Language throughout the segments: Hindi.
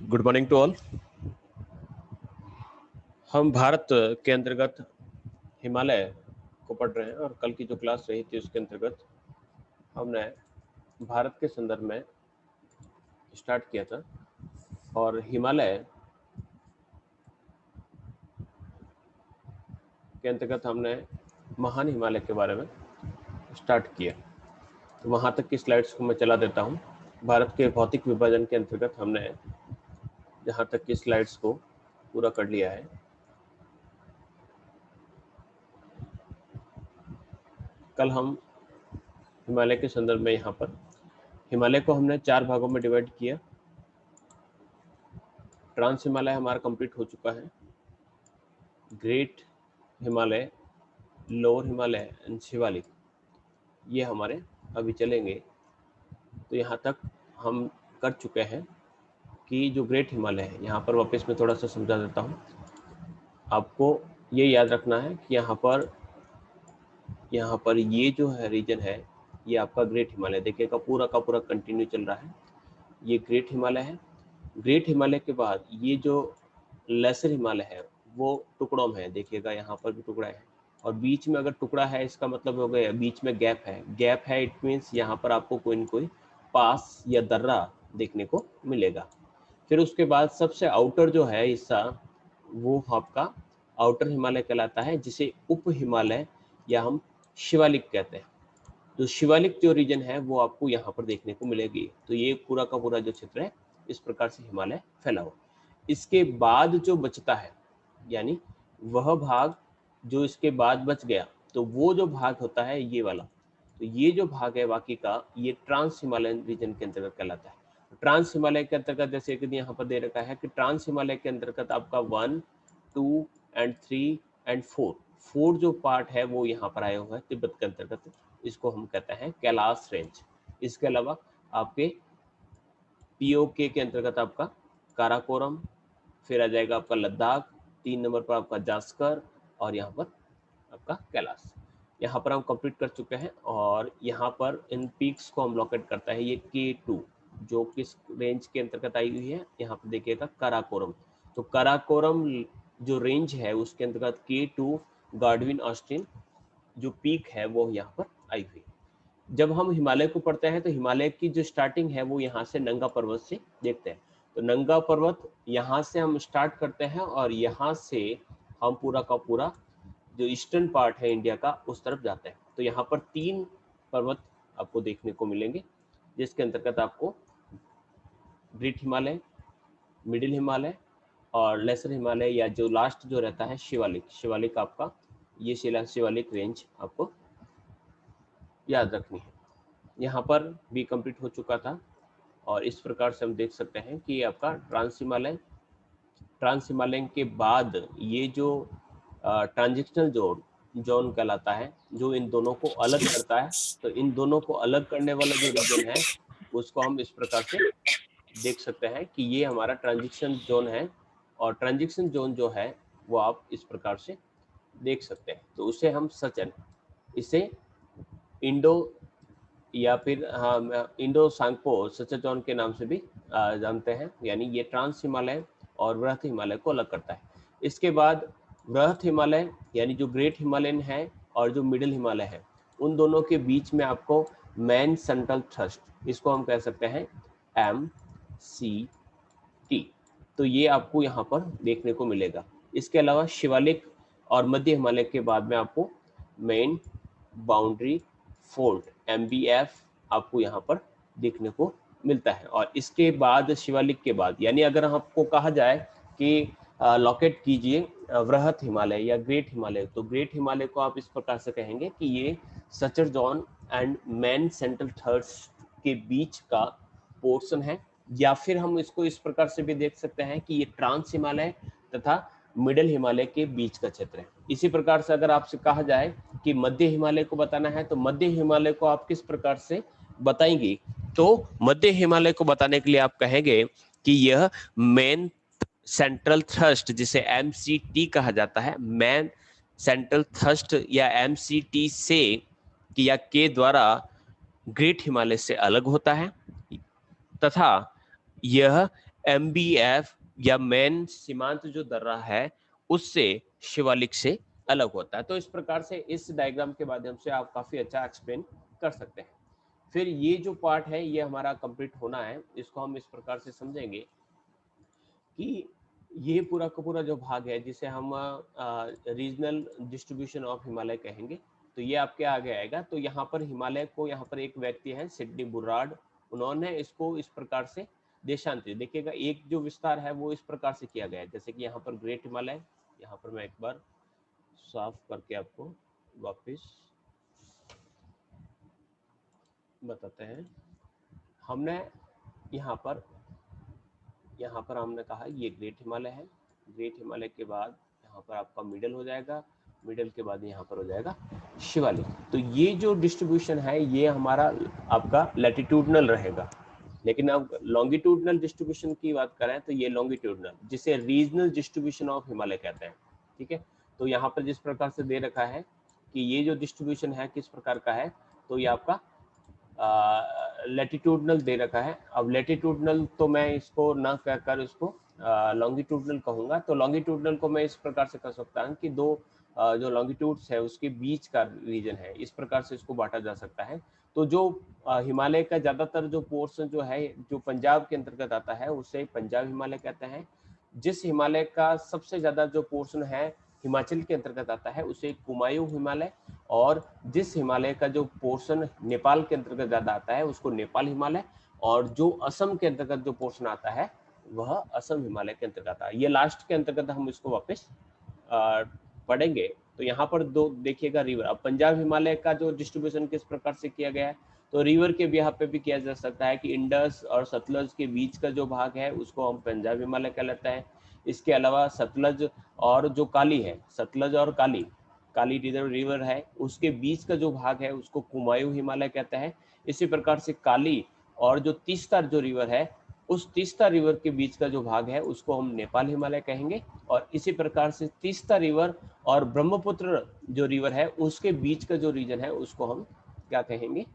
Good morning to all. हम भारत के अंतर्गत हिमालय को पढ़ रहे हैं और कल की जो क्लास रही थी उसके अंतर्गत हमने भारत के संदर्भ में स्टार्ट किया था और हिमालय के अंतर्गत हमने महान हिमालय के बारे में स्टार्ट किया। तो वहाँ तक की स्लाइड्स को मैं चला देता हूँ। भारत के भौतिक विभाजन के अंतर्गत हमने जहाँ तक की स्लाइड्स को पूरा कर लिया है। कल हम हिमालय के संदर्भ में यहाँ पर हिमालय को हमने 4 भागों में डिवाइड किया। ट्रांस हिमालय हमारा कंप्लीट हो चुका है, great Himalaya, lower Himalaya and Shivalik ये हमारे अभी चलेंगे। तो यहाँ तक हम कर चुके हैं कि जो ग्रेट हिमालय है, यहाँ पर वापस मैं थोड़ा सा समझा देता हूँ। आपको ये याद रखना है कि यहाँ पर ये जो है रीजन है ये आपका ग्रेट हिमालय, देखिएगा पूरा का पूरा कंटिन्यू चल रहा है। ये ग्रेट हिमालय है। ग्रेट हिमालय के बाद ये जो लेसर हिमालय है वो टुकड़ों में है, देखिएगा यहाँ पर भी टुकड़ा है और बीच में अगर टुकड़ा है इसका मतलब हो गया बीच में गैप है। इट मीन्स यहाँ पर आपको कोई न कोई पास या दर्रा देखने को मिलेगा। फिर उसके बाद सबसे आउटर जो है हिस्सा वो आपका आउटर हिमालय कहलाता है, जिसे उप हिमालय या हम शिवालिक कहते हैं। तो शिवालिक जो रीजन है वो आपको यहाँ पर देखने को मिलेगी। तो ये पूरा का पूरा जो क्षेत्र है इस प्रकार से हिमालय फैला हुआ। इसके बाद जो बचता है यानी वह भाग जो इसके बाद बच गया, तो वो जो भाग होता है ये वाला, तो ये जो भाग है बाकी का ये ट्रांस हिमालयन रीजन के अंतर्गत कहलाता है। ट्रांस हिमालय के अंतर्गत जैसे कि यहाँ पर दे रखा है कि ट्रांस हिमालय के अंतर्गत आपका 1, 2 एंड 3 एंड 4 जो पार्ट है वो यहाँ पर आए हुए हैं तिब्बत के अंतर्गत। इसको हम कहते हैं कैलाश रेंज। इसके अलावा आपके पीओके के अंतर्गत आपका काराकोरम, फिर आ जाएगा आपका लद्दाख, 3 नंबर पर आपका जास्कर और यहाँ पर आपका कैलाश। यहाँ पर हम कंप्लीट कर चुके हैं और यहाँ पर इन पीक्स को हम लोकेट करता है ये K2 जो किस रेंज के अंतर्गत आई हुई है, यहाँ पर देखिएगा काराकोरम। तो काराकोरम जो रेंज है उसके अंतर्गत K2 गार्डविन ऑस्टिन जो पीक है वो यहाँ पर आई हुई। जब हम हिमालय को पढ़ते हैं तो हिमालय की जो स्टार्टिंग है वो यहाँ से नंगा पर्वत से देखते हैं। तो नंगा पर्वत यहाँ से हम स्टार्ट करते हैं और यहाँ से हम पूरा का पूरा जो ईस्टर्न पार्ट है इंडिया का उस तरफ जाते हैं। तो यहाँ पर 3 पर्वत आपको देखने को मिलेंगे, जिसके अंतर्गत आपको ग्रेट हिमालय, मिडिल हिमालय और लेसर हिमालय या जो लास्ट जो रहता है शिवालिक आपका ये शिवालिक रेंज आपको याद रखनी है। यहाँ पर भी कंप्लीट हो चुका था और इस प्रकार से हम देख सकते हैं कि आपका ट्रांस हिमालय के बाद ये जो ट्रांजिशनल जोन कहलाता है जो इन दोनों को अलग करता है। तो इन दोनों को अलग करने वाला जो रीजन है उसको हम इस प्रकार से देख सकते हैं कि ये हमारा ट्रांजिशन जोन है और ट्रांजिशन जोन जो है वो आप इस प्रकार से देख सकते हैं। तो उसे हम इसे इंडो या फिर इंडो सांगपो सचेतन के नाम से भी जानते हैं, यानी ये ट्रांस हिमालय और वृहत हिमालय को अलग करता है। इसके बाद वृहत हिमालय यानी जो ग्रेट हिमालयन है और जो मिडिल हिमालय है उन दोनों के बीच में आपको मेन सेंट्रल थ्रस्ट, इसको हम कह सकते हैं MCT, तो ये आपको यहाँ पर देखने को मिलेगा। इसके अलावा शिवालिक और मध्य हिमालय के बाद में आपको मेन बाउंड्री फोल्ड MBF आपको यहाँ पर देखने को मिलता है। और इसके बाद शिवालिक के बाद यानी अगर आपको कहा जाए कि लॉकेट कीजिए वृहत हिमालय या ग्रेट हिमालय, तो ग्रेट हिमालय को आप इस प्रकार से कहेंगे कि ये suture zone and main central thrust के बीच का पोर्शन है, या फिर हम इसको इस प्रकार से भी देख सकते हैं कि ये ट्रांस हिमालय तथा मिडिल हिमालय के बीच का क्षेत्र है। इसी प्रकार से अगर आपसे कहा जाए कि मध्य हिमालय को बताना है तो मध्य हिमालय को आप किस प्रकार से बताएंगे, तो मध्य हिमालय को बताने के लिए आप कहेंगे कि यह मेन सेंट्रल थ्रस्ट जिसे MCT कहा जाता है, मेन सेंट्रल थ्रस्ट या MCT से या के द्वारा ग्रेट हिमालय से अलग होता है तथा यह MBF या मेन सीमांत जो दर्रा है उससे शिवालिक से अलग होता है। तो इस प्रकार से इस डायग्राम के माध्यम से आप काफी अच्छा एक्सप्लेन कर सकते हैं। फिर ये जो पार्ट है ये हमारा कंप्लीट होना है, इसको हम इस प्रकार से समझेंगे कि ये पूरा का पूरा जो भाग है जिसे हम रीजनल डिस्ट्रीब्यूशन ऑफ हिमालय कहेंगे, तो ये आपके आगे आएगा। तो यहाँ पर हिमालय को, यहाँ पर एक व्यक्ति है सिडनी बुर्राड, उन्होंने इसको इस प्रकार से देशांतरित, देखिएगा एक जो विस्तार है वो इस प्रकार से किया गया है, जैसे कि यहाँ पर ग्रेट हिमालय, यहाँ पर मैं एक बार साफ करके आपको वापस बताते हैं। हमने यहाँ पर हमने कहा ये ग्रेट हिमालय है, ग्रेट हिमालय के बाद यहाँ पर आपका मिडल हो जाएगा, मिडल के बाद यहाँ पर हो जाएगा शिवालिक। तो ये जो डिस्ट्रीब्यूशन है ये हमारा आपका लैटिट्यूडनल रहेगा, लेकिन अब लॉन्गिट्यूडनल डिस्ट्रीब्यूशन की बात करें तो ये लॉन्गिट्यूडनल, जिसे रीजनल डिस्ट्रीब्यूशन ऑफ हिमालय कहते हैं। ठीक है, तो यहाँ पर जिस प्रकार से दे रखा है कि ये जो डिस्ट्रीब्यूशन है किस प्रकार का है, तो ये आपका लैटिट्यूडनल दे रखा है। अब लैटिट्यूडनल तो मैं इसको ना कहकर इसको लॉन्गिट्यूडनल कहूंगा। तो लॉन्गिट्यूडनल को मैं इस प्रकार से कर सकता हूँ कि दो जो लॉन्गिट्यूड्स है उसके बीच का रीजन है, इस प्रकार से इसको बांटा जा सकता है। तो जो हिमालय का ज्यादातर जो पोर्शन जो है जो पंजाब के अंतर्गत आता है उसे पंजाब हिमालय कहते हैं। जिस हिमालय का सबसे ज्यादा जो पोर्शन है हिमाचल के अंतर्गत आता है उसे कुमायूं हिमालय, और जिस हिमालय का जो पोर्शन नेपाल के अंतर्गत ज्यादा आता है उसको नेपाल हिमालय, और जो असम के अंतर्गत जो पोर्शन आता है वह असम हिमालय के अंतर्गत आता है। ये लास्ट के अंतर्गत हम इसको वापस पढ़ेंगे। तो यहाँ पर दो देखिएगा रिवर, अब पंजाब हिमालय का जो डिस्ट्रीब्यूशन किस प्रकार से किया गया है, तो रिवर के भी यहाँ पे भी किया जा सकता है कि इंडस और सतलज के बीच का जो भाग है उसको हम पंजाब हिमालय कहलाता है। इसके अलावा सतलज और जो काली है, सतलज और काली रिवर है उसके बीच का जो भाग है उसको कुमायूं हिमालय कहता है। इसी प्रकार से काली और जो तीस्ता जो रिवर है उस तीस्ता रिवर के बीच का जो भाग है उसको हम नेपाल हिमालय कहेंगे। और इसी प्रकार से तीस्ता रिवर और ब्रह्मपुत्र जो रिवर है उसके बीच का जो रीजन है उसको हम क्या कहेंगे,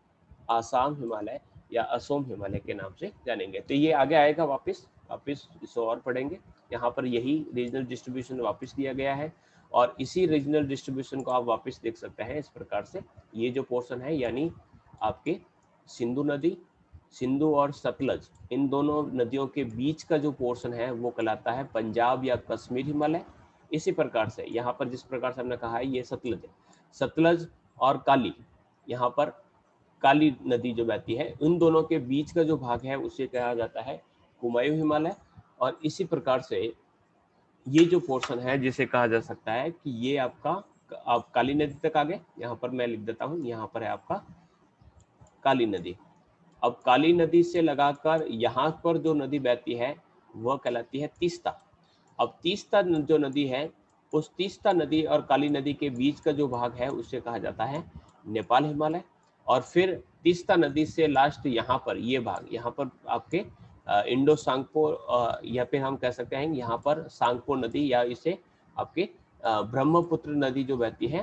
आसाम हिमालय या असोम हिमालय के नाम से जानेंगे। तो ये आगे आएगा, वापस इसको और पढ़ेंगे। यहाँ पर यही रीजनल डिस्ट्रीब्यूशन वापस दिया गया है और इसी रीजनल डिस्ट्रीब्यूशन को आप वापस देख सकते हैं इस प्रकार से। ये जो पोर्शन है यानी आपके सिंधु नदी, सिंधु और सतलज, इन दोनों नदियों के बीच का जो पोर्शन है वो कहलाता है पंजाब या कश्मीर हिमालय। इसी प्रकार से यहाँ पर जिस प्रकार से हमने कहा है ये सतलज है, सतलज और काली, यहाँ पर काली नदी जो बहती है उन दोनों के बीच का जो भाग है उसे कहा जाता है कुमायूं हिमालय। और इसी प्रकार से ये जो पोर्शन है जिसे कहा जा सकता है कि ये आपका, आप काली नदी तक आ गए, यहाँ पर मैं लिख देता हूँ, यहाँ पर है आपका काली नदी। अब काली नदी से लगाकर यहाँ पर जो नदी बहती है वह कहलाती है तीस्ता। अब तीस्ता जो नदी है उस तीस्ता नदी और काली नदी के बीच का जो भाग है उसे कहा जाता है नेपाल हिमालय। और फिर तीस्ता नदी से लास्ट यहाँ पर ये भाग, यहाँ पर आपके इंडो सांगपो या फिर हम कह सकते हैं यहाँ पर सांगपो नदी या इसे आपके ब्रह्मपुत्र नदी जो बहती है,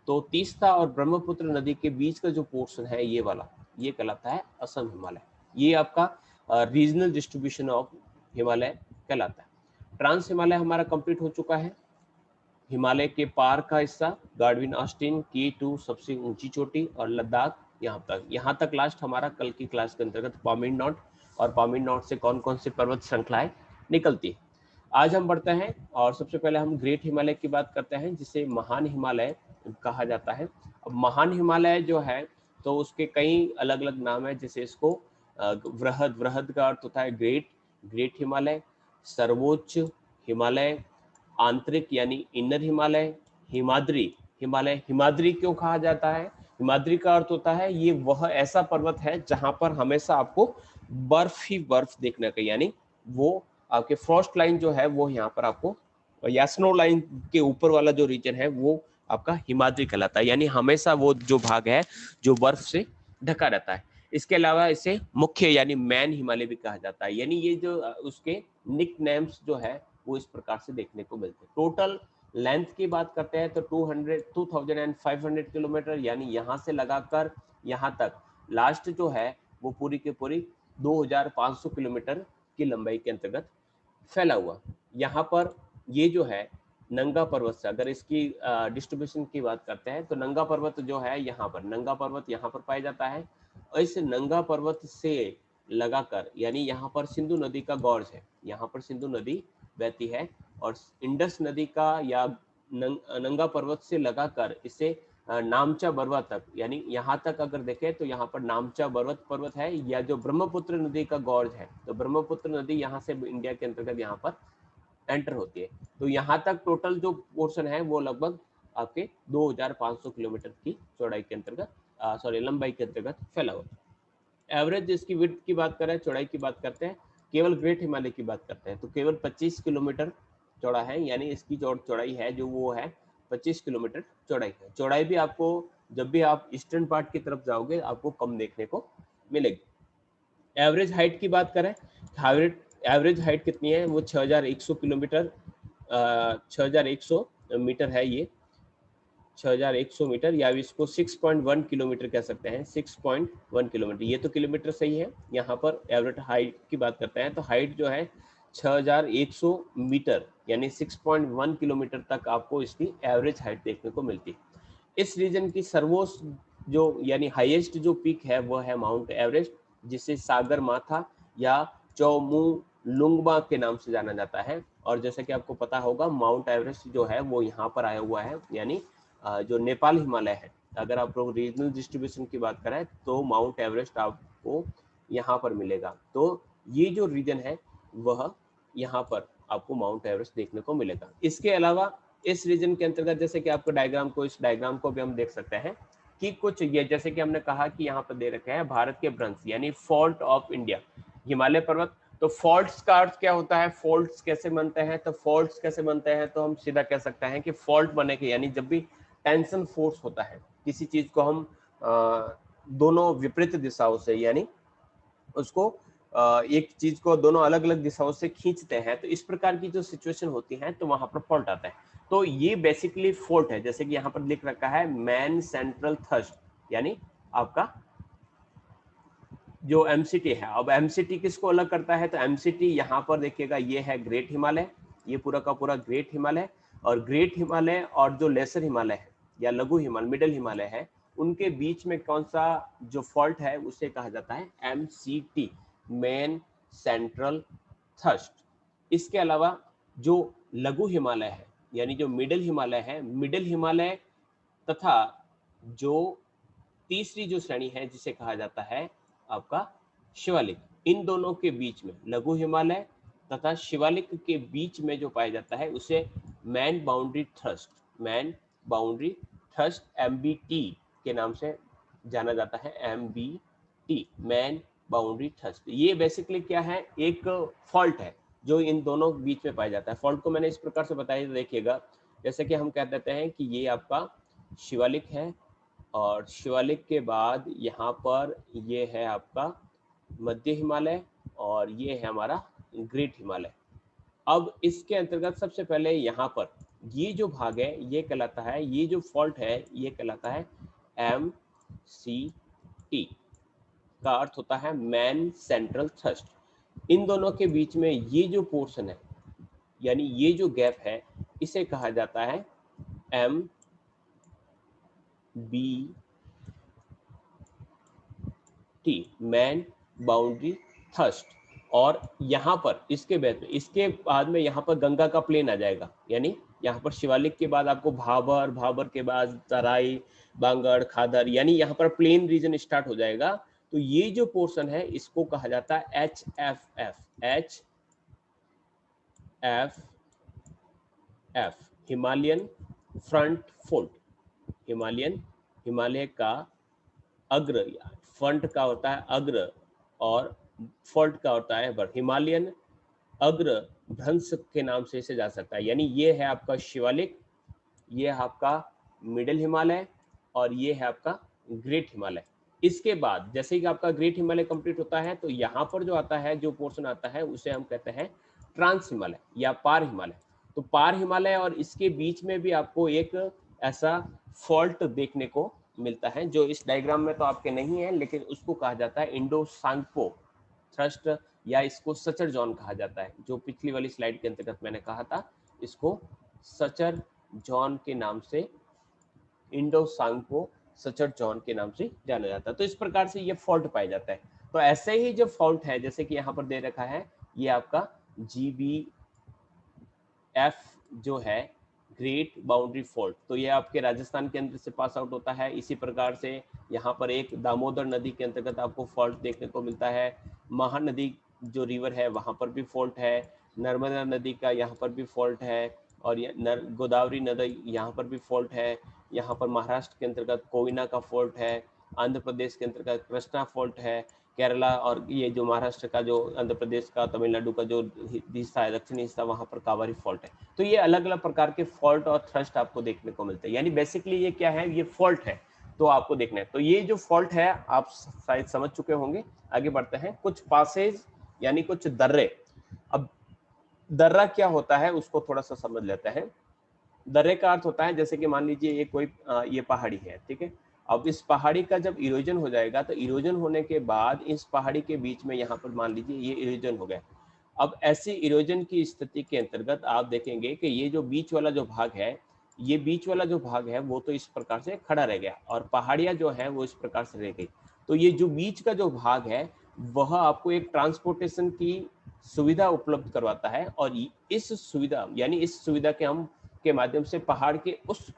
तो तीस्ता और ब्रह्मपुत्र नदी के बीच का जो पोर्शन है ये वाला, ये कहलाता है असम हिमालय। ये आपका रीजनल डिस्ट्रीब्यूशन ऑफ हिमालय कहलाता है। ट्रांस हिमालय हमारा कंप्लीट हो चुका है। हिमालय के पार का हिस्सा गार्डविन ऑस्टिन की टू सबसे ऊंची चोटी और लद्दाख यहाँ तक लास्ट हमारा कल की क्लास के अंतर्गत पामीर नॉट, और पामीर नॉट से कौन कौन सी पर्वत श्रृंखलाएं निकलती है। आज हम बढ़ते हैं और सबसे पहले हम ग्रेट हिमालय की बात करते हैं जिसे महान हिमालय कहा जाता है। अब महान हिमालय जो है तो उसके कई अलग अलग नाम है, जैसे इसको वृहद का अर्थ होता है ग्रेट हिमालय, सर्वोच्च हिमालय, आंतरिक यानी इनर हिमालय, हिमाद्री क्यों कहा जाता है? हिमाद्री का अर्थ होता है ये वह ऐसा पर्वत है जहां पर हमेशा आपको बर्फ ही बर्फ देखने का, यानी वो आपके फ्रॉस्ट लाइन जो है वो यहाँ पर आपको, या स्नो लाइन के ऊपर वाला जो रीजन है वो आपका हिमाद्री कहलाता है, यानी हमेशा वो जो भाग है जो बर्फ से ढका रहता है। इसके अलावा इसे मुख्य यानी मैन हिमालय भी कहा जाता है, यानी ये जो उसके निक नेम्स जो है वो इस प्रकार से देखने को मिलते हैं। टोटल लेंथ की बात करते हैं तो 2500 किलोमीटर, यानी यहाँ से लगाकर यहाँ तक लास्ट जो है वो पूरी की पूरी 2500 किलोमीटर की लंबाई के अंतर्गत फैला हुआ। यहाँ पर ये जो है नंगा पर्वत से, अगर इसकी डिस्ट्रीब्यूशन की बात करते हैं तो नंगा पर्वत जो है यहाँ पर, नंगा पर्वत यहाँ पर पाया जाता है, और इस नंगा पर्वत से लगाकर, यानी यहाँ पर सिंधु नदी का गॉर्ज है, यहाँ पर सिंधु नदी बहती है, और इंडस नदी का या नंगा पर्वत से लगाकर इसे नामचा बरवा तक, यानी यहाँ तक अगर देखें तो यहाँ पर नामचा पर्वत है, या जो ब्रह्मपुत्र नदी का गॉर्ज है, तो ब्रह्मपुत्र नदी यहाँ से इंडिया के अंतर्गत यहाँ पर एंटर होती है। तो यहाँ तक टोटल जो पोर्शन है वो लगभग आपके 2500 किलोमीटर की चौड़ाई के अंतर्गत, लंबाई के अंतर्गत फैला हुआ है। एवरेज इसकी विड्थ की बात करें, चौड़ाई की बात करते हैं, केवल ग्रेट हिमालय की बात करते हैं तो केवल 25 किलोमीटर चौड़ा है, यानी इसकी चौड़ाई है जो वो है 25 किलोमीटर चौड़ाई है। चौड़ाई भी आपको जब भी आप ईस्टर्न पार्ट की तरफ जाओगे आपको कम देखने को मिलेगी। एवरेज हाइट की बात करें, एवरेज हाइट कितनी है, वो 6100 किलोमीटर, 6100 मीटर है, ये 6100 मीटर, या इसको 6.1 किलोमीटर कह सकते हैं, 6.1 किलोमीटर, ये तो किलोमीटर सही है। यहाँ पर एवरेज हाइट की बात करते हैं तो हाइट जो है 6100 मीटर, यानी 6.1 किलोमीटर तक आपको इसकी एवरेज हाइट देखने को मिलती है। इस रीजन की सर्वोच्च जो यानी हाईएस्ट जो पीक है वो है माउंट एवरेस्ट, जिसे सागर माथा या चौमुलुंगमा के नाम से जाना जाता है। और जैसे कि आपको पता होगा माउंट एवरेस्ट जो है वो यहाँ पर आया हुआ है, यानी जो नेपाल हिमालय है, अगर आप लोग रीजनल डिस्ट्रीब्यूशन की बात करें तो माउंट एवरेस्ट आपको यहाँ पर मिलेगा। तो ये जो रीजन है वह यहाँ पर आपको माउंट एवरेस्ट देखने को मिलेगा। इसके अलावा इस रीजन के अंतर्गत जैसे कि आपको इस डायग्राम को भी हम देख सकते हैं कि कुछ ये जैसे कि हमने कहा कि यहाँ पर दे रखे हैं भारत के भ्रंश, यानी फॉल्ट ऑफ इंडिया, हिमालय पर्वत। तो फॉल्ट्स का अर्थ क्या होता है, फॉल्ट्स कैसे बनते हैं, तो फॉल्ट्स कैसे बनते हैं तो हम सीधा कह सकते हैं कि फॉल्ट बने के, यानी जब भी टेंशन फोर्स होता है किसी चीज को हम दोनों विपरीत दिशाओं से, यानी उसको एक चीज को दोनों अलग अलग दिशाओं से खींचते हैं, तो इस प्रकार की जो सिचुएशन होती है तो वहां पर फॉल्ट आता है। तो ये बेसिकली फॉल्ट है, जैसे कि यहाँ पर लिख रखा है मैन सेंट्रल थ्रस्ट, यानी आपका जो एमसीटी है। अब एमसीटी किसको अलग करता है, तो एमसीटी यहाँ पर देखिएगा ये है ग्रेट हिमालय, ये पूरा का पूरा ग्रेट हिमालय, और ग्रेट हिमालय और जो लेसर हिमालय है या लघु हिमालय, मिडिल हिमालय है, उनके बीच में कौन सा जो फॉल्ट है उसे कहा जाता है एमसीटी, मेन सेंट्रल थ्रस्ट। इसके अलावा जो लघु हिमालय है यानी जो मिडिल हिमालय है, मिडिल हिमालय तथा जो तीसरी जो श्रेणी है जिसे कहा जाता है आपका शिवालिक, इन दोनों के बीच में लघु हिमालय तथा शिवालिक के बीच में जो पाया जाता है उसे man boundary thrust, man boundary thrust MBT के नाम से जाना जाता है, एमबीटी, मैन बाउंड्री थ्रस्ट। ये बेसिकली क्या है, एक फॉल्ट है जो इन दोनों बीच में पाया जाता है। फॉल्ट को मैंने इस प्रकार से बताया, देखिएगा जैसे कि हम कह देते हैं कि ये आपका शिवालिक है, और शिवालिक के बाद यहाँ पर ये है आपका मध्य हिमालय, और ये है हमारा ग्रेट हिमालय। अब इसके अंतर्गत सबसे पहले यहाँ पर ये जो भाग है ये कहलाता है, ये जो फॉल्ट है ये कहलाता है एमसीटी, का अर्थ होता है मैन सेंट्रल थ्रस्ट। इन दोनों के बीच में ये जो पोर्शन है यानी ये जो गैप है इसे कहा जाता है M B T, main boundary thrust. और यहाँ पर इसके बाद में यहाँ पर गंगा का प्लेन आ जाएगा, यानी यहाँ पर शिवालिक के बाद आपको भाबर, भाबर के बाद तराई, बांगड़, खादर, यानी यहाँ पर प्लेन रीजन स्टार्ट हो जाएगा। तो ये जो पोर्शन है इसको कहा जाता है H F F, Himalayan front fold. Himalaya का अग्र, फ्रंट का होता है अग्र और फोल्ड का होता है बर, हिमालयन अग्र भ्रंश के नाम से इसे जा सकता है। यानी ये है आपका शिवालिक, ये है आपका मिडिल हिमालय, और ये है आपका ग्रेट हिमालय। इसके बाद जैसे ही आपका ग्रेट हिमालय कंप्लीट होता है तो यहाँ पर जो आता है, जो पोर्शन आता है उसे हम कहते हैं ट्रांस हिमालय या पार हिमालय। तो पार हिमालय और इसके बीच में भी आपको एक ऐसा फॉल्ट देखने को मिलता है जो इस डायग्राम में तो आपके नहीं है, लेकिन उसको कहा जाता है इंडो सांगपो थ्रस्ट या इसको सचर जॉन कहा जाता है, जो पिछली वाली स्लाइड के अंतर्गत मैंने कहा था, इसको सचर जॉन के नाम से, इंडो सांग को सचर जॉन के नाम से जाना जाता है। तो इस प्रकार से ये फॉल्ट पाया जाता है। तो ऐसे ही जो फॉल्ट है, जैसे कि यहाँ पर दे रखा है, ये आपका GBF जो है ग्रेट बाउंड्री फॉल्ट, तो ये आपके राजस्थान के अंदर से पास आउट होता है। इसी प्रकार से यहाँ पर एक दामोदर नदी के अंतर्गत आपको फॉल्ट देखने को मिलता है। महानदी जो रिवर है वहाँ पर भी फॉल्ट है, नर्मदा नदी का यहाँ पर भी फॉल्ट है, और गोदावरी नदी यहाँ पर भी फॉल्ट है। यहाँ पर महाराष्ट्र के अंतर्गत कोयना का फॉल्ट है, आंध्र प्रदेश के अंतर्गत कृष्णा फॉल्ट है, केरला और ये जो महाराष्ट्र का, जो आंध्र प्रदेश का, तमिलनाडु का जो हिस्सा है, दक्षिणी हिस्सा, वहाँ पर कावेरी फॉल्ट है। तो ये अलग अलग प्रकार के फॉल्ट और थ्रस्ट आपको देखने को मिलते हैं। यानी बेसिकली ये क्या है, ये फॉल्ट है, तो आपको देखना है। तो ये जो फॉल्ट है आप शायद समझ चुके होंगे। आगे बढ़ते हैं, कुछ पासेज यानी कुछ दर्रे। अब दर्रा क्या होता है उसको थोड़ा सा समझ लेते हैं। दर्रे का अर्थ होता है, जैसे कि मान लीजिए ये कोई ये पहाड़ी है, ठीक है। अब इस पहाड़ी का जब इरोजन हो जाएगा, तो इरोजन होने के बाद इस पहाड़ी के बीच में यहाँ पर मान लीजिए ये इरोजन हो गया। अब ऐसी इरोजन की स्थिति के अंतर्गत आप देखेंगे कि ये जो बीच वाला जो भाग है, ये बीच वाला जो भाग है वो तो इस प्रकार से खड़ा रह गया, और पहाड़ियाँ जो है वो इस प्रकार से रह गई। तो ये जो बीच का जो भाग है वह आपको एक ट्रांसपोर्टेशन की सुविधा उपलब्ध करवाता है, और इस सुविधा यानी इस सुविधा के हम के माध्यम से पहाड़ के उस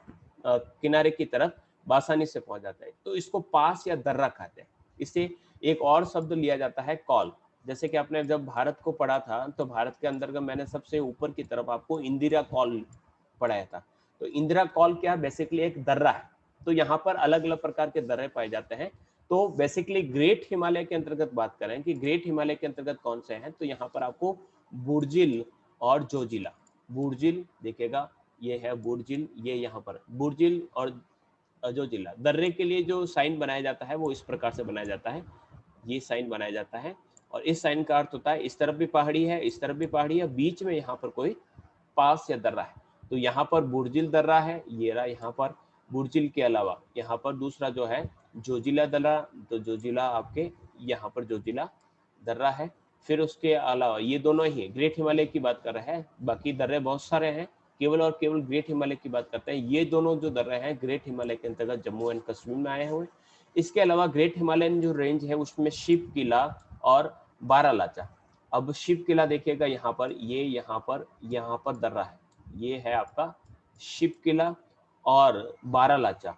किनारे की तरफ आसानी से पहुंच जाता है। तो इसको पास या दर्रा कहते हैं। इसे एक और शब्द लिया जाता है, कॉल। जैसे कि आपने जब भारत को पढ़ा था, तो भारत के अंदर का मैंने सबसे ऊपर की तरफ आपको इंदिरा कॉल पढ़ाया था। तो इंदिरा कॉल क्या, बेसिकली एक दर्रा है। तो यहाँ पर अलग अलग प्रकार के दर्रे पाए जाते हैं। तो बेसिकली ग्रेट हिमालय के अंतर्गत बात करें कि ग्रेट हिमालय के अंतर्गत कौन से हैं, तो यहाँ पर आपको बुर्जिल और जोजिला, बुर्जिल देखिएगा, ये है बुर्जिल, ये यहाँ पर बुर्जिल और जोजिला। दर्रे के लिए जो साइन बनाया जाता है वो इस प्रकार से बनाया जाता है, ये साइन बनाया जाता है। और इस साइन का अर्थ होता है इस तरफ भी पहाड़ी है, इस तरफ भी पहाड़ी है, बीच में यहाँ पर कोई पास या दर्रा है। तो यहाँ पर बुर्जिल दर्रा है, ये रहा यहाँ पर। बुर्जिल के अलावा यहाँ पर दूसरा जो है जोजिला दर्रा, तो जोजिला आपके यहाँ पर जोजिला दर्रा है। फिर उसके अलावा ये दोनों ही ग्रेट हिमालय की बात कर रहे हैं, बाकी दर्रे बहुत सारे हैं, केवल और केवल ग्रेट हिमालय की बात करते हैं। ये दोनों जो दर्रे हैं ग्रेट हिमालय के अंतर्गत जम्मू एंड कश्मीर में आए हुए। इसके अलावा ग्रेट हिमालयन जो रेंज है उसमें शिव किला और बारालाचा। अब शिव किला देखिएगा यहाँ पर, ये यहाँ पर दर्रा है, ये है आपका शिव किला। और बारालाचा,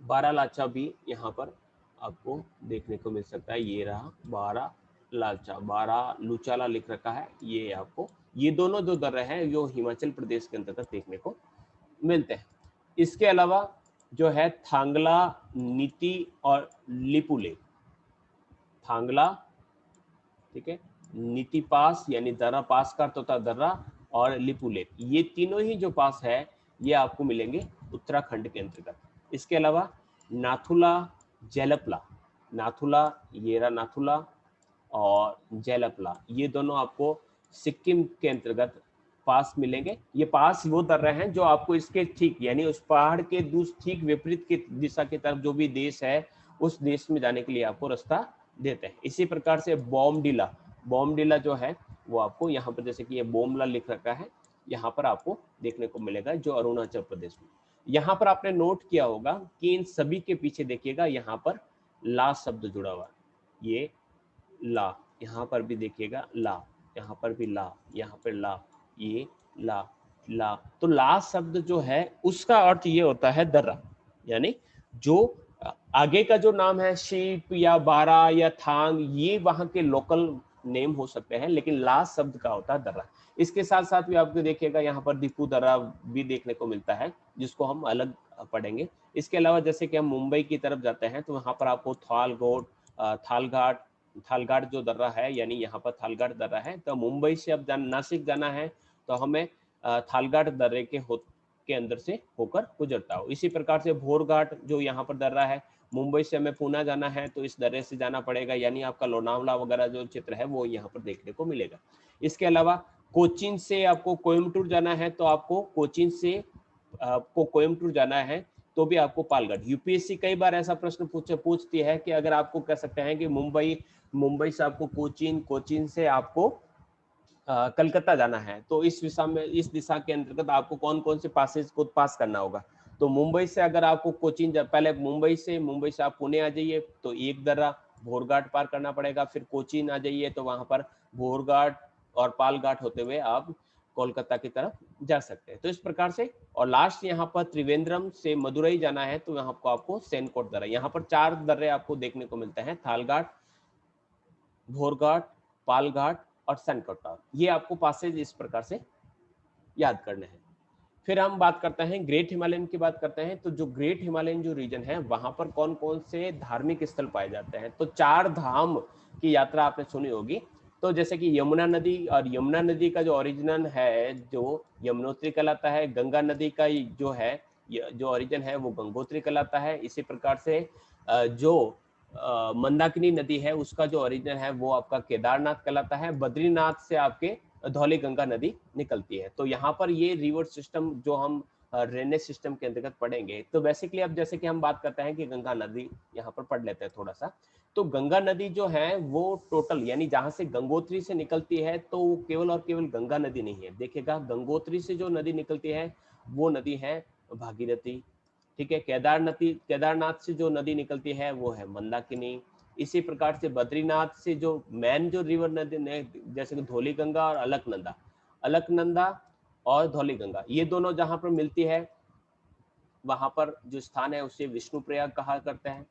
बारालाचा भी यहाँ पर आपको देखने को मिल सकता है, ये रहा बारालाचा, बारा लुचाला लिख रखा है, ये आपको, ये दोनों जो दर्रे हैं जो हिमाचल प्रदेश के अंतर्गत देखने को मिलते हैं। इसके अलावा जो है थांगला, नीति और लिपुलेख। थांगला, ठीक है, नीति पास यानी दर्रा पास का अर्थ होता है दर्रा, और लिपुलेख, ये तीनों ही जो पास है ये आपको मिलेंगे उत्तराखंड के अंतर्गत। इसके अलावा नाथुला, जेलपला, नाथुला, ये रहा नाथुला, और जेलपला, ये दोनों आपको सिक्किम के अंतर्गत पास मिलेंगे। ये पास वो दर्रे हैं जो आपको इसके ठीक यानी उस पहाड़ के ठीक विपरीत की दिशा की तरफ जो भी देश है उस देश में जाने के लिए आपको रास्ता देते हैं। इसी प्रकार से बॉमडिला, बॉमडिला जो है वो आपको यहाँ पर, जैसे कि ये बोमला लिख रखा है, यहाँ पर आपको देखने को मिलेगा जो अरुणाचल प्रदेश में। यहाँ पर आपने नोट किया होगा कि इन सभी के पीछे देखिएगा यहाँ पर ला शब्द जुड़ा हुआ है, ये ला, यहाँ पर भी देखिएगा ला, यहाँ पर भी ला, यहाँ पर ला, ये ला, ला। तो ला शब्द जो है उसका अर्थ ये होता है दर्रा, यानी जो आगे का जो नाम है शिप या बारा या थांग, ये वहां के लोकल नेम हो सकते हैं, लेकिन ला शब्द का होता है दर्रा। इसके साथ साथ भी आपको देखिएगा यहाँ पर दीपू दर्रा भी देखने को मिलता है, जिसको हम अलग पढ़ेंगे। इसके अलावा जैसे कि हम मुंबई की तरफ जाते हैं तो वहाँ पर आपको थालघाट, थालघाट जो दर्रा है, यानी यहाँ पर थालघाट दर्रा है। तो मुंबई से अब नासिक जाना है तो हमें थालघाट दर्रे के अंदर से होकर गुजरता हो। इसी प्रकार से भोरघाट जो यहाँ पर दर्रा है, मुंबई से हमें पूना जाना है तो इस दर्रे से जाना पड़ेगा, यानी आपका लोनावला वगैरह जो चित्र है वो यहाँ पर देखने को मिलेगा। इसके अलावा कोचीन से आपको कोयम्बटूर जाना है तो आपको कोचीन से आपको कोयम्बटूर जाना है, तो भी आपको पालघाट। यूपीएससी कई बार ऐसा प्रश्न पूछती है कि अगर आपको कह सकते हैं कि मुंबई से आपको कोचीन से आपको कलकत्ता जाना है, तो इस दिशा के अंतर्गत आपको कौन कौन से पासेज को पास करना होगा। तो मुंबई से अगर आपको पहले मुंबई से आप पुणे आ जाइए तो एक दर्रा भोरघाट पार करना पड़ेगा, फिर कोचीन आ जाइए तो वहां पर भोरघाट और पालघाट होते हुए आप कोलकाता की तरफ जा सकते हैं। तो इस प्रकार से, और लास्ट यहाँ पर त्रिवेंद्रम से मदुरई जाना है तो यहाँ आपको सेनकोट दर्रा, यहाँ पर 4 दर्रे आपको देखने को मिलते हैं, थालघाट, भोरघाट, पालघाट और सनकोटा। ये आपको पासेज इस प्रकार से याद करने हैं। फिर हम बात करते हैं ग्रेट हिमालयन की बात करते हैं। तो जो ग्रेट हिमालयन जो रीजन है वहां पर कौन कौन से धार्मिक स्थल पाए जाते हैं। तो 4 धाम की यात्रा आपने सुनी होगी। तो जैसे कि यमुना नदी, और यमुना नदी का जो ओरिजिनल है जो यमुनोत्री कहलाता है, गंगा नदी का जो है जो ओरिजिन है वो गंगोत्री कहलाता है। इसी प्रकार से जो मंदाकिनी नदी है उसका जो ओरिजिन है वो आपका केदारनाथ कहलाता है। बद्रीनाथ से आपके धौली गंगा नदी निकलती है। तो यहाँ पर ये रिवर सिस्टम जो हम ड्रेनेज सिस्टम के अंतर्गत पढ़ेंगे। तो बेसिकली अब जैसे कि हम बात करते हैं कि गंगा नदी यहाँ पर पढ़ लेते हैं थोड़ा सा। तो गंगा नदी जो है वो टोटल, यानी जहाँ से गंगोत्री से निकलती है तो वो केवल और केवल गंगा नदी नहीं है। देखिएगा, गंगोत्री से जो नदी निकलती है वो नदी है भागीरथी, ठीक है। केदारनाथ से जो नदी निकलती है वो है मंदाकिनी। इसी प्रकार से बद्रीनाथ से जो मेन जो रिवर नदी जैसे कि धौली गंगा और अलकनंदा और धौली गंगा, ये दोनों जहां पर मिलती है वहां पर जो स्थान है उसे विष्णु प्रयाग कहा करते हैं,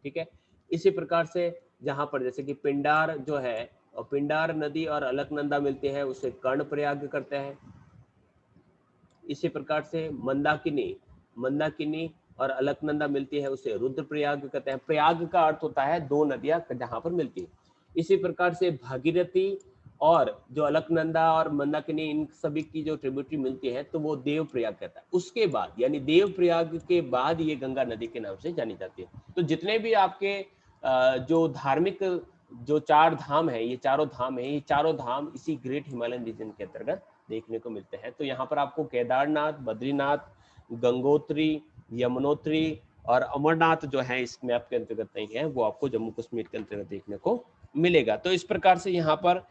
ठीक है। इसी प्रकार से जहां पर जैसे कि पिंडार जो है, और पिंडार नदी और अलकनंदा मिलती है उसे कर्ण प्रयाग करते हैं। इसी प्रकार से मंदाकिनी और अलकनंदा मिलती है उसे रुद्र प्रयाग कहते हैं। प्रयाग का अर्थ होता है 2 नदियां जहां पर मिलती है। इसी प्रकार से भागीरथी और जो अलकनंदा और मंदाकिनी, इन सभी की जो ट्रिब्यूटरी मिलती है तो वो देव प्रयाग कहता है। उसके बाद यानी देव प्रयाग के बाद ये गंगा नदी के नाम से जानी जाती है। तो जितने भी आपके जो धार्मिक जो 4 धाम है, ये चारों धाम इसी ग्रेट हिमालयन रीजन के अंतर्गत देखने को मिलते हैं। तो यहाँ पर आपको केदारनाथ, बद्रीनाथ, गंगोत्री, यमुनोत्री और अमरनाथ जो है इस मैप के अंतर्गत नहीं है, वो आपको जम्मू कश्मीर के अंतर्गत देखने को मिलेगा। तो इस प्रकार से यहाँ पर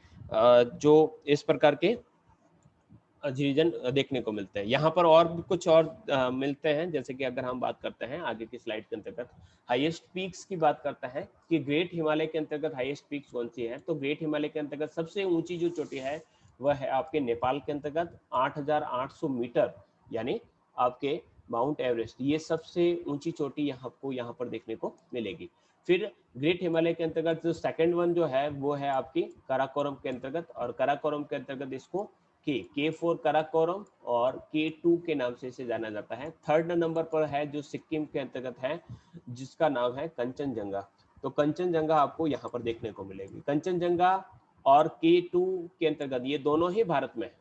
जो इस प्रकार के रीजन देखने को मिलते हैं। यहाँ पर और भी कुछ और मिलते हैं, जैसे कि अगर हम बात करते हैं आगे की स्लाइड के अंतर्गत हाईएस्ट पीक्स की बात करते हैं कि ग्रेट हिमालय के अंतर्गत हाईएस्ट पीक्स कौन सी है। तो ग्रेट हिमालय के अंतर्गत सबसे ऊंची जो चोटी है वह है आपके नेपाल के अंतर्गत 8,800 मीटर, यानी आपके माउंट एवरेस्ट, ये सबसे ऊंची चोटी आपको यहाँ पर देखने को मिलेगी। फिर ग्रेट हिमालय के अंतर्गत जो सेकंड वन जो है वो है आपकी काराकोरम के अंतर्गत, और काराकोरम के अंतर्गत इसको के4 काराकोरम और के2 के नाम से इसे जाना जाता है। थर्ड नंबर पर है जो सिक्किम के अंतर्गत है जिसका नाम है कंचनजंगा। तो कंचनजंगा आपको यहाँ पर देखने को मिलेगी। कंचनजंगा और के2 के अंतर्गत ये दोनों ही भारत में है,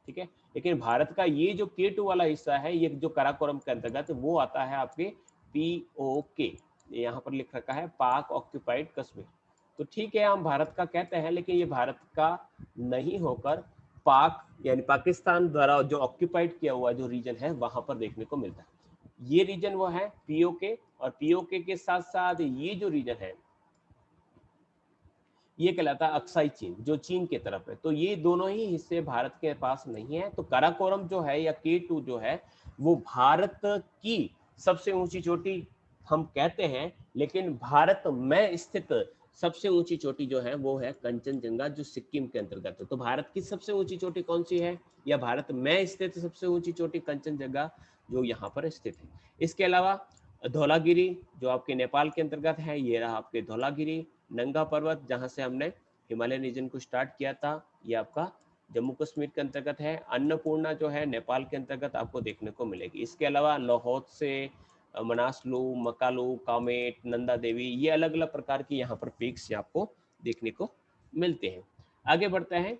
ठीक है। लेकिन भारत का ये जो के2 वाला हिस्सा है, ये जो काराकोरम के अंतर्गत वो आता है आपके POK, यहाँ पर लिख रखा है पाक ऑक्यूपाइड कश्मीर। तो ठीक है, हम भारत का कहते हैं लेकिन ये भारत का नहीं होकर पाक यानी पाकिस्तान द्वारा जो ऑक्यूपाइड किया हुआ जो रीजन है वहां पर देखने को मिलता है। ये रीजन वो है POK, और POK के साथ साथ ये जो रीजन है ये कहलाता है अक्साई चीन, जो चीन की तरफ है। तो ये दोनों ही हिस्से भारत के पास नहीं है। तो काराकोरम जो है या के2 जो है वो भारत की सबसे ऊंची चोटी हम कहते हैं, लेकिन भारत में स्थित सबसे ऊंची चोटी जो है वो है कंचनजंगा, जो सिक्किम के अंतर्गत है। तो भारत की सबसे ऊंची चोटी कौन सी है, या भारत में स्थित सबसे ऊंची चोटी कंचनजंगा जो यहाँ पर स्थित है। इसके अलावा धौलागिरी जो आपके नेपाल के अंतर्गत है, ये रहा आपके धौलागिरी। नंगा पर्वत जहां से हमने हिमालयन रीजन को स्टार्ट किया था, ये आपका जम्मू कश्मीर के अंतर्गत है। अन्नपूर्णा जो है नेपाल के अंतर्गत आपको देखने को मिलेगी। इसके अलावा लाहौल से मनासलू, मकालू, कामेट, नंदा देवी, ये अलग अलग प्रकार की यहाँ पर पीक्स आपको देखने को मिलते हैं। आगे बढ़ते हैं।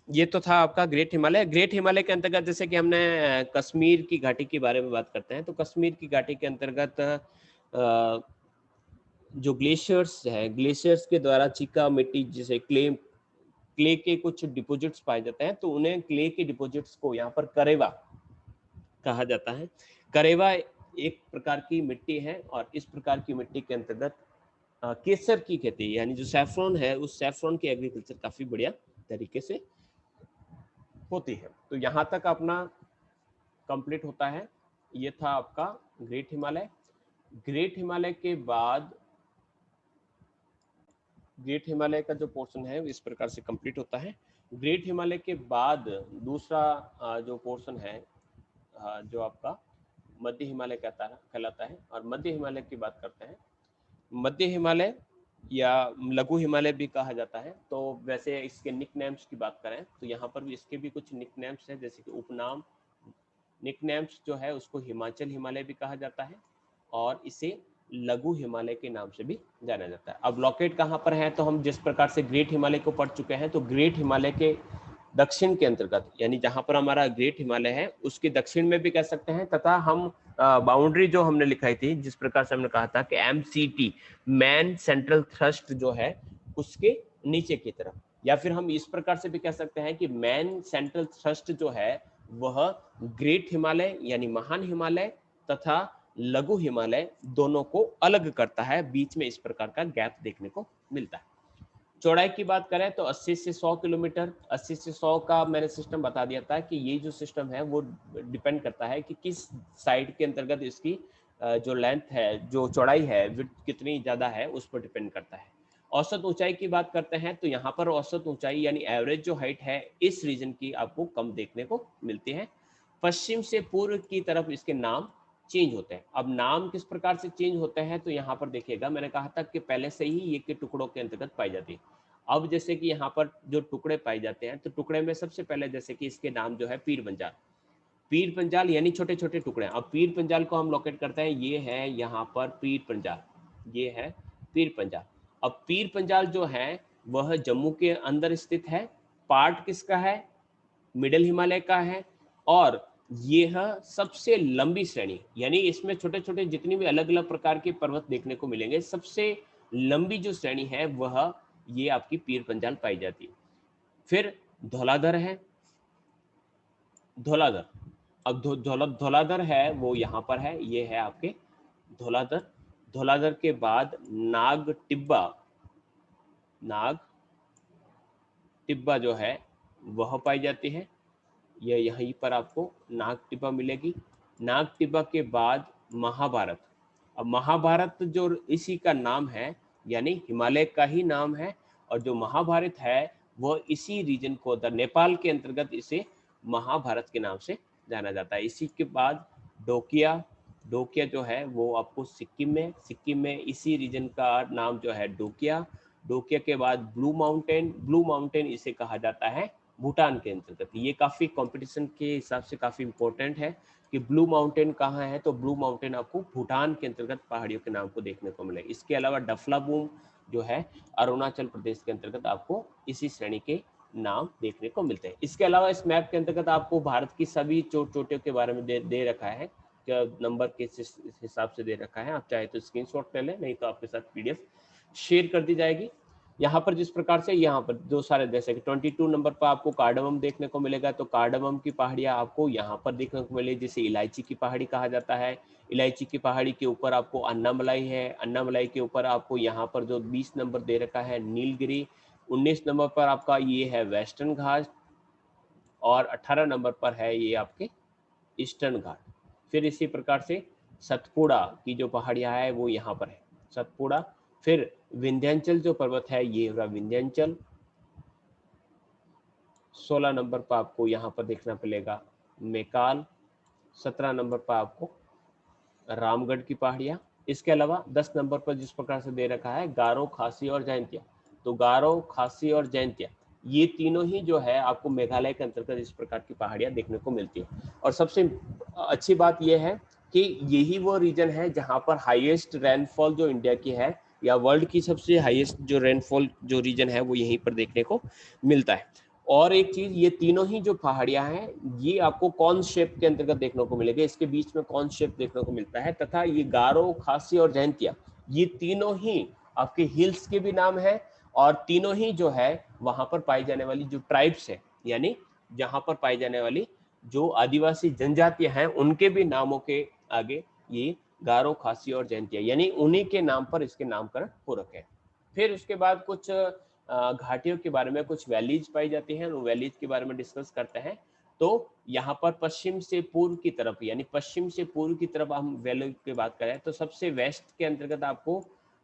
ये तो था आपका ग्रेट हिमालय। ग्रेट हिमालय के अंतर्गत जैसे कि हमने कश्मीर की घाटी के बारे में बात करते हैं, तो कश्मीर की घाटी के अंतर्गत जो ग्लेशियर्स है, ग्लेशियर्स के द्वारा चीका मिट्टी जिसे क्ले के कुछ डिपॉजिट्स पाए जाते हैं, तो उन्हें क्ले के डिपॉजिट्स को यहाँ पर करेवा कहा जाता है। करेवा एक प्रकार की मिट्टी है और इस प्रकार की मिट्टी के अंतर्गत केसर की खेती यानी जो सैफ्रॉन है उस सैफ्रॉन की एग्रीकल्चर काफी बढ़िया तरीके से होती है। तो यहाँ तक अपना कंप्लीट होता है। ये था आपका ग्रेट हिमालय। ग्रेट हिमालय के बाद ग्रेट हिमालय का जो पोर्शन है इस प्रकार से कंप्लीट होता है। ग्रेट हिमालय के बाद दूसरा जो पोर्शन है जो आपका मध्य हिमालय कहलाता है और मध्य हिमालय की बात करते हैं। मध्य हिमालय या लघु हिमालय भी कहा जाता है। तो वैसे इसके निक नेम्स की बात करें तो यहाँ पर भी इसके भी कुछ निक नेम्स है, जैसे कि उपनाम निक नेम्स जो है उसको हिमाचल हिमालय भी कहा जाता है और इसे लघु हिमालय के नाम से भी जाना जाता है। अब लोकेट कहाँ पर है, तो हम जिस प्रकार से ग्रेट हिमालय को पढ़ चुके हैं, तो ग्रेट हिमालय के दक्षिण के अंतर्गत यानी जहां पर हमारा ग्रेट हिमालय है उसके दक्षिण में भी कह सकते हैं, तथा हम बाउंड्री जो हमने लिखाई थी जिस प्रकार से हमने कहा था कि MCT मैन सेंट्रल थ्रस्ट जो है उसके नीचे की तरफ, या फिर हम इस प्रकार से भी कह सकते हैं कि मैन सेंट्रल थ्रस्ट जो है वह ग्रेट हिमालय यानी महान हिमालय तथा लघु हिमालय दोनों को अलग करता है। बीच में इस प्रकार का गैप देखने को मिलता है। चौड़ाई की बात करें तो 80 से 100 किलोमीटर, 80 से 100 का मैंने सिस्टम बता दिया था कि ये जो सिस्टम है वो डिपेंड करता है कि किस साइड के अंतर्गत इसकी जो लेंथ है, जो चौड़ाई है, विड्थ कितनी ज़्यादा है उस पर डिपेंड करता है। औसत ऊंचाई की बात करते हैं तो यहाँ पर औसत ऊंचाई यानी एवरेज जो हाइट है इस रीजन की आपको कम देखने को मिलती है। पश्चिम से पूर्व की तरफ इसके नाम चेंज होते हैं। अब नाम किस प्रकार से चेंज होते हैं तो यहाँ पर देखिएगा, मैंने कहा था कि पहले से ही ये के टुकड़ों के अंतर्गत पाई जाती है। अब जैसे कि यहाँ पर जो टुकड़े पाए जाते हैं तो टुकड़े में सबसे पहले जैसे कि इसके नाम जो है पीर पंजाल, पीर पंजाल यानी छोटे छोटे टुकड़े। अब पीर पंजाल को हम लोकेट करते हैं, ये है यहाँ पर पीर पंजाल, ये है पीर पंजाल। अब पीर पंजाल जो है वह जम्मू के अंदर स्थित है। पार्ट किसका है, मिडिल हिमालय का है और यह सबसे लंबी श्रेणी, यानी इसमें छोटे छोटे जितनी भी अलग अलग प्रकार के पर्वत देखने को मिलेंगे, सबसे लंबी जो श्रेणी है वह ये आपकी पीर पंजाल पाई जाती है। फिर धौलाधर है, धौलाधर। अब धौलाधर है वो यहाँ पर है, ये है आपके धौलाधर। धौलाधर के बाद नाग टिब्बा, नाग टिब्बा जो है वह पाई जाती है, यह यहीं पर आपको नाग टिब्बा मिलेगी। नाग टिब्बा के बाद महाभारत। अब महाभारत जो इसी का नाम है यानी हिमालय का ही नाम है, और जो महाभारत है वह इसी रीजन को नेपाल के अंतर्गत इसे महाभारत के नाम से जाना जाता है। इसी के बाद डोकिया, डोकिया जो है वो आपको सिक्किम में इसी रीजन का नाम जो है डोकिया। डोकिया के बाद ब्लू माउंटेन, ब्लू माउंटेन इसे कहा जाता है भूटान के अंतर्गत। ये काफ़ी कंपटीशन के हिसाब से काफ़ी इंपॉर्टेंट है कि ब्लू माउंटेन कहाँ है, तो ब्लू माउंटेन आपको भूटान के अंतर्गत पहाड़ियों के नाम को देखने को मिलेगा। इसके अलावा डफलाबूम जो है अरुणाचल प्रदेश के अंतर्गत आपको इसी श्रेणी के नाम देखने को मिलते हैं। इसके अलावा इस मैप के अंतर्गत आपको भारत की सभी चोटियों के बारे में दे रखा है, क्या नंबर के हिसाब से दे रखा है। आप चाहे तो स्क्रीनशॉट ले लें, नहीं तो आपके साथ PDF शेयर कर दी जाएगी। यहाँ पर जिस प्रकार से यहाँ पर जो सारे जैसे कि 22 नंबर पर आपको कार्डमम देखने को मिलेगा, तो कार्डमम की पहाड़ियाँ आपको यहाँ पर देखने को मिलेगी, जिसे इलायची की पहाड़ी कहा जाता है। इलायची की पहाड़ी के ऊपर आपको अन्नामलाई है, अन्नामलाई के ऊपर आपको यहाँ पर जो 20 नंबर दे रखा है नीलगिरी, 19 नंबर पर आपका ये है वेस्टर्न घाट और 18 नंबर पर है ये आपके ईस्टर्न घाट। फिर इसी प्रकार से सतपुड़ा की जो पहाड़ियाँ है वो यहाँ पर है, सतपुड़ा। फिर विंध्याचल जो पर्वत है ये रहा विंध्याचल, 16 नंबर पर आपको यहाँ पर देखना पड़ेगा मैकाल, 17 नंबर पर आपको रामगढ़ की पहाड़ियाँ। इसके अलावा 10 नंबर पर जिस प्रकार से दे रखा है गारो, खासी और जयंतिया, तो गारो, खासी और जयंतिया ये तीनों ही जो है आपको मेघालय के अंतर्गत इस प्रकार की पहाड़ियाँ देखने को मिलती है। और सबसे अच्छी बात यह है कि यही वो रीजन है जहाँ पर हाईएस्ट रेनफॉल जो इंडिया की है या वर्ल्ड की सबसे हाईएस्ट जो रेनफॉल जो रीजन है वो यहीं पर देखने को मिलता है। और एक चीज, ये तीनों ही जो पहाड़ियां हैं ये आपको कौन शेप के अंतर्गत देखने को मिलेगा, इसके बीच में कौन शेप देखने को मिलता है, तथा ये गारो, खासी और जयंतिया ये तीनों ही आपके हिल्स के भी नाम है, और तीनों ही जो है वहां पर पाई जाने वाली जो ट्राइब्स है, यानी जहां पर पाई जाने वाली जो आदिवासी जनजातियां हैं उनके भी नामों के आगे ये गारो, खासी और जयंतिया यानी उन्हीं के नाम पर इसके नामकरण हो रखे हैं। फिर उसके बाद कुछ घाटियों के बारे में, कुछ वैलीज पाई जाती हैं, उन वैलीज के बारे में डिस्कस करते हैं। तो यहाँ पर पश्चिम से पूर्व की तरफ यानी पश्चिम से पूर्व की तरफ हम वैली की बात करें तो सबसे वेस्ट के अंतर्गत आपको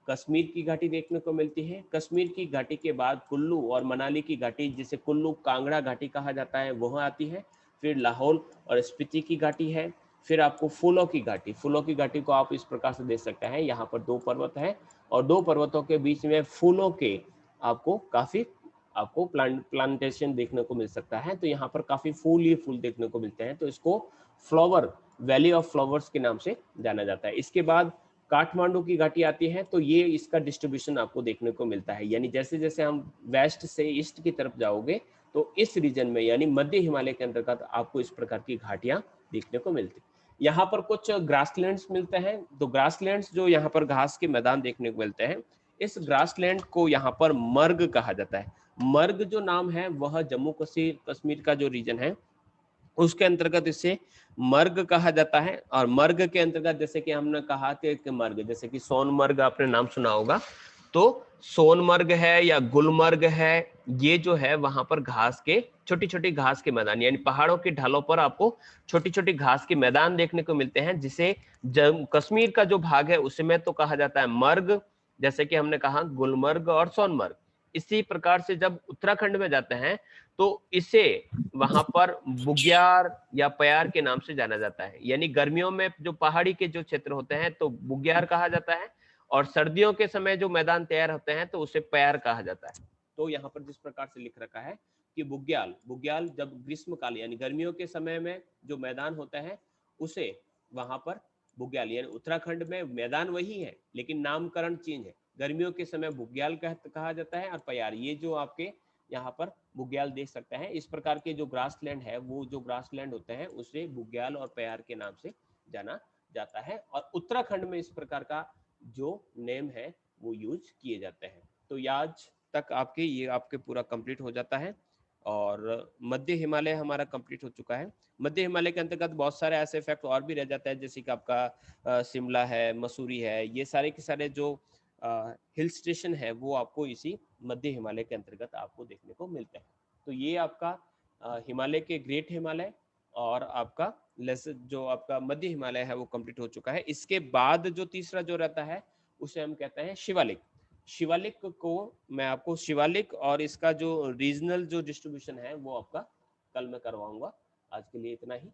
कश्मीर की घाटी देखने को मिलती है। कश्मीर की घाटी के बाद कुल्लू और मनाली की घाटी, जिसे कुल्लू कांगड़ा घाटी कहा जाता है, वह आती है। फिर लाहौल और स्पीति की घाटी है। फिर आपको फूलों की घाटी, फूलों की घाटी को आप इस प्रकार से देख सकते हैं, यहाँ पर 2 पर्वत है और 2 पर्वतों के बीच में फूलों के आपको काफी आपको प्लांटेशन देखने को मिल सकता है। तो यहाँ पर काफी फूल ही फूल देखने को मिलते हैं, तो इसको फ्लावर, वैली ऑफ फ्लावर्स के नाम से जाना जाता है। इसके बाद काठमांडू की घाटी आती है, तो ये इसका डिस्ट्रीब्यूशन आपको देखने को मिलता है। यानी जैसे जैसे हम वेस्ट से ईस्ट की तरफ जाओगे तो इस रीजन में यानी मध्य हिमालय के अंतर्गत आपको इस प्रकार की घाटियां देखने को मिलती। यहाँ पर कुछ ग्रासलैंड्स मिलते हैं। तो ग्रासलैंड्स जो यहाँ पर घास के मैदान देखने को मिलते हैं, इस ग्रासलैंड को यहाँ पर मर्ग कहा जाता है। मर्ग जो नाम है वह जम्मू कश्मीर का जो रीजन है उसके अंतर्गत इसे मर्ग कहा जाता है। और मर्ग के अंतर्गत जैसे कि हमने कहा कि मर्ग, जैसे कि सोनमर्ग आपने नाम सुना होगा, तो सोनमर्ग है या गुलमर्ग है, ये जो है वहां पर घास के, छोटी छोटी घास के मैदान यानी पहाड़ों की ढालों पर आपको छोटी छोटी घास के मैदान देखने को मिलते हैं, जिसे जम्मू कश्मीर का जो भाग है उसमें तो कहा जाता है मर्ग, जैसे कि हमने कहा गुलमर्ग और सोनमर्ग। इसी प्रकार से जब उत्तराखंड में जाते हैं तो इसे वहां पर बुग्याल या प्यार के नाम से जाना जाता है। यानी गर्मियों में जो पहाड़ी के जो क्षेत्र होते हैं तो बुग्याल कहा जाता है, और सर्दियों के समय जो मैदान तैयार होते हैं तो उसे प्यार कहा जाता है। तो यहाँ पर जिस प्रकार से लिख रखा है कि बुग्याल, बुग्याल जब ग्रीष्म काल यानी गर्मियों के समय में जो मैदान होता है उसे वहां पर बुग्याल, यानी उत्तराखंड में मैदान वही है लेकिन नामकरण चेंज है। गर्मियों के समय बुग्याल कहा जाता है और प्यार, ये जो आपके यहाँ पर बुग्याल देख सकते हैं। इस प्रकार के जो ग्रासलैंड है, वो जो ग्रासलैंड होते हैं उसे बुग्याल और प्यार के नाम से जाना जाता है। और उत्तराखंड में इस प्रकार का जो नेम है वो यूज किए जाते हैं। तो आज तक आपके ये आपके पूरा कंप्लीट हो जाता है और मध्य हिमालय हमारा कंप्लीट हो चुका है। मध्य हिमालय के अंतर्गत बहुत सारे ऐसे फैक्ट और भी रह जाते हैं, जैसे कि आपका शिमला है, मसूरी है, ये सारे के सारे जो हिल स्टेशन है वो आपको इसी मध्य हिमालय के अंतर्गत आपको देखने को मिलते हैं। तो ये आपका हिमालय के ग्रेट हिमालय और आपका जो आपका मध्य हिमालय है वो कंप्लीट हो चुका है। इसके बाद जो तीसरा जो रहता है उसे हम कहते हैं शिवालिक। शिवालिक को मैं आपको शिवालिक और इसका जो रीजनल जो डिस्ट्रीब्यूशन है वो आपका कल मैं करवाऊंगा। आज के लिए इतना ही।